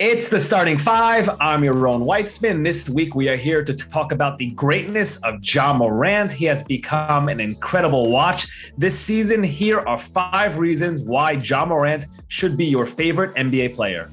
It's the starting five. I'm Yaron Weitzman. This week we are here to talk about the greatness of Ja Morant. He has become an incredible watch this season. Here are 5 reasons why Ja Morant should be your favorite NBA player.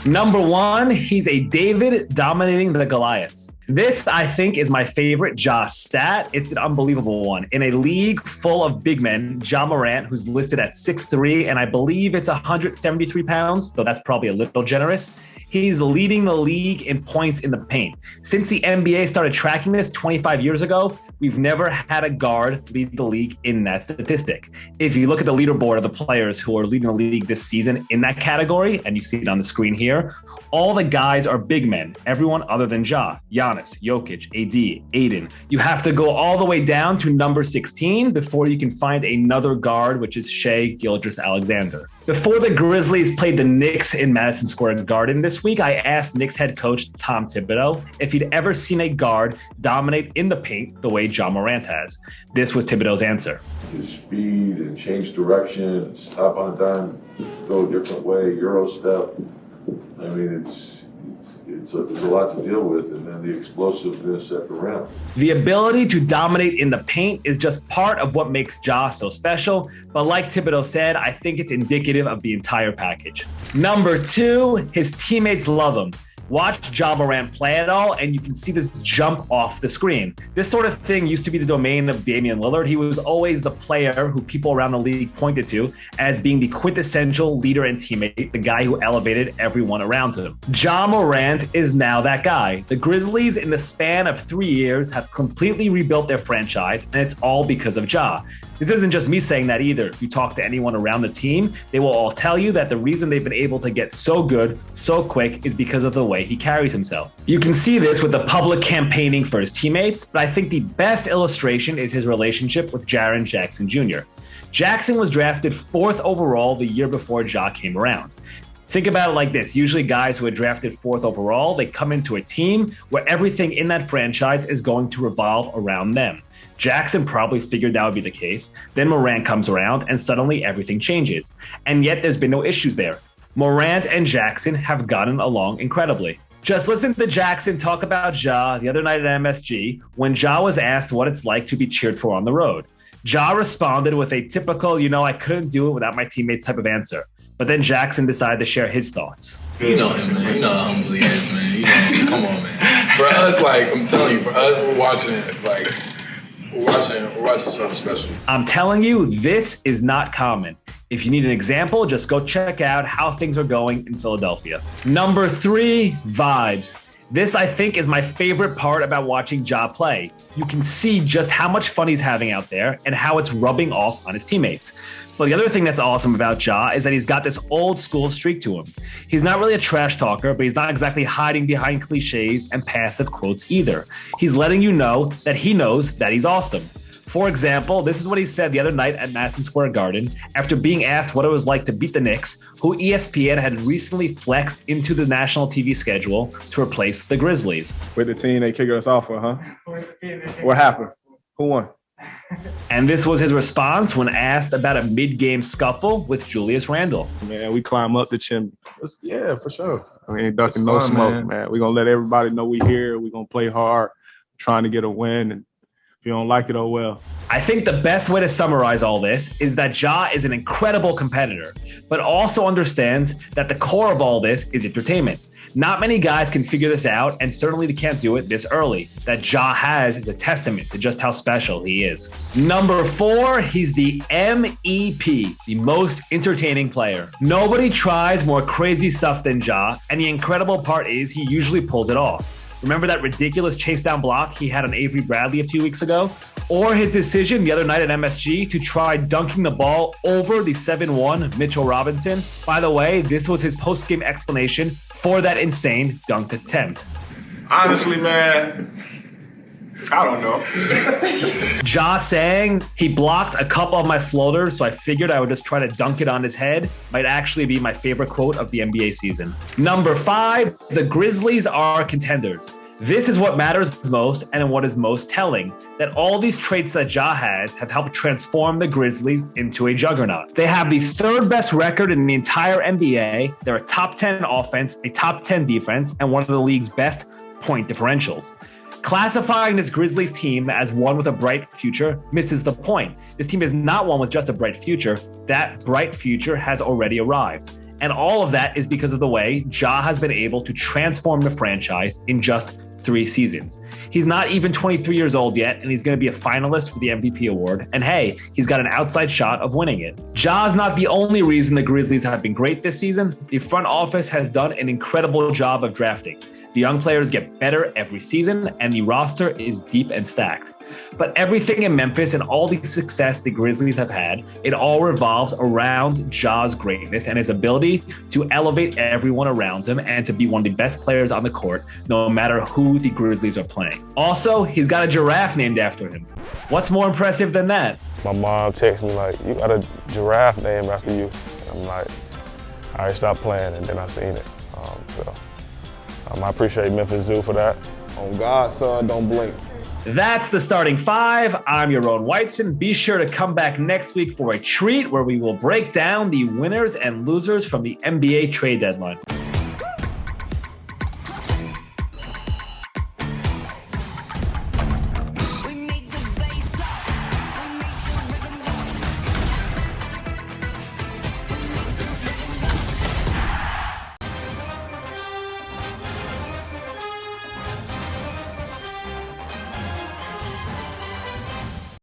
Number 1, he's a David dominating the Goliaths. This, I think, is my favorite Ja stat. It's an unbelievable one. In a league full of big men, Ja Morant, who's listed at 6'3", and I believe it's 173 pounds, though that's probably a little generous, he's leading the league in points in the paint. Since the NBA started tracking this 25 years ago, we've never had a guard lead the league in that statistic. If you look at the leaderboard of the players who are leading the league this season in that category, and you see it on the screen here, all the guys are big men, everyone other than Ja, Giannis, Jokic, AD, Aiden. You have to go all the way down to number 16 before you can find another guard, which is Shai Gilgeous-Alexander. Before the Grizzlies played the Knicks in Madison Square Garden this week, I asked Knicks head coach Tom Thibodeau if he'd ever seen a guard dominate in the paint the way Ja Morant has. This was Thibodeau's answer. His speed and change direction, stop on a dime, go a different way, Euro step. I mean, there's a lot to deal with, and then the explosiveness at the rim. The ability to dominate in the paint is just part of what makes Ja so special, but like Thibodeau said, I think it's indicative of the entire package. Number 2, his teammates love him. Watch Ja Morant play it all, and you can see this jump off the screen. This sort of thing used to be the domain of Damian Lillard. He was always the player who people around the league pointed to as being the quintessential leader and teammate, the guy who elevated everyone around him. Ja Morant is now that guy. The Grizzlies, in the span of 3 years, have completely rebuilt their franchise, and it's all because of Ja. This isn't just me saying that either. If you talk to anyone around the team, they will all tell you that the reason they've been able to get so good, so quick, is because of the way he carries himself. You can see this with the public campaigning for his teammates, but I think the best illustration is his relationship with Jaren Jackson Jr. Jackson was drafted 4th overall the year before Ja came around. Think about it like this. Usually guys who are drafted 4th overall, they come into a team where everything in that franchise is going to revolve around them. Jackson probably figured that would be the case. Then Morant comes around and suddenly everything changes. And yet there's been no issues there. Morant and Jackson have gotten along incredibly. Just listen to Jackson talk about Ja the other night at MSG when Ja was asked what it's like to be cheered for on the road. Ja responded with a typical, I couldn't do it without my teammates type of answer. But then Jackson decided to share his thoughts. You know him, man. You know how humble he is, man. Come on, man. For us, I'm telling you, we're watching it, we're watching something special. I'm telling you, this is not common. If you need an example, just go check out how things are going in Philadelphia. Number 3, vibes. This, I think, is my favorite part about watching Ja play. You can see just how much fun he's having out there and how it's rubbing off on his teammates. But the other thing that's awesome about Ja is that he's got this old school streak to him. He's not really a trash talker, but he's not exactly hiding behind cliches and passive quotes either. He's letting you know that he knows that he's awesome. For example, this is what he said the other night at Madison Square Garden after being asked what it was like to beat the Knicks, who ESPN had recently flexed into the national TV schedule to replace the Grizzlies. With the team they kicked us off for, huh? What happened? Who won? And this was his response when asked about a mid-game scuffle with Julius Randle. Man, we climb up the chimney. Yeah, for sure. We ain't ducking no smoke, man. We're going to let everybody know we here. We're going to play hard, trying to get a win. And if you don't like it, oh well. I think the best way to summarize all this is that Ja is an incredible competitor, but also understands that the core of all this is entertainment. Not many guys can figure this out, and certainly they can't do it this early. That Ja has is a testament to just how special he is. Number 4, he's the MEP, the most entertaining player. Nobody tries more crazy stuff than Ja, and the incredible part is he usually pulls it off. Remember that ridiculous chase down block he had on Avery Bradley a few weeks ago? Or his decision the other night at MSG to try dunking the ball over the 7-1 Mitchell Robinson. By the way, this was his post-game explanation for that insane dunk attempt. Honestly, man, I don't know. Ja saying he blocked a couple of my floaters, so I figured I would just try to dunk it on his head might actually be my favorite quote of the NBA season. Number 5, the Grizzlies are contenders. This is what matters most and what is most telling, that all these traits that Ja has have helped transform the Grizzlies into a juggernaut. They have the third best record in the entire NBA. They're a top 10 offense, a top 10 defense, and one of the league's best point differentials. Classifying this Grizzlies team as one with a bright future misses the point. This team is not one with just a bright future. That bright future has already arrived. And all of that is because of the way Ja has been able to transform the franchise in just 3 seasons. He's not even 23 years old yet, and he's going to be a finalist for the MVP award. And hey, he's got an outside shot of winning it. Ja's not the only reason the Grizzlies have been great this season. The front office has done an incredible job of drafting. The young players get better every season, and the roster is deep and stacked. But everything in Memphis and all the success the Grizzlies have had, it all revolves around Ja's greatness and his ability to elevate everyone around him and to be one of the best players on the court, no matter who the Grizzlies are playing. Also, he's got a giraffe named after him. What's more impressive than that? My mom texted me like, "You got a giraffe named after you." And I'm like, "All right, stop playing," and then I seen it. I appreciate Memphis Zoo for that. On God, son, don't blink. That's the starting 5. I'm Yaron Weitzman. Be sure to come back next week for a treat where we will break down the winners and losers from the NBA trade deadline.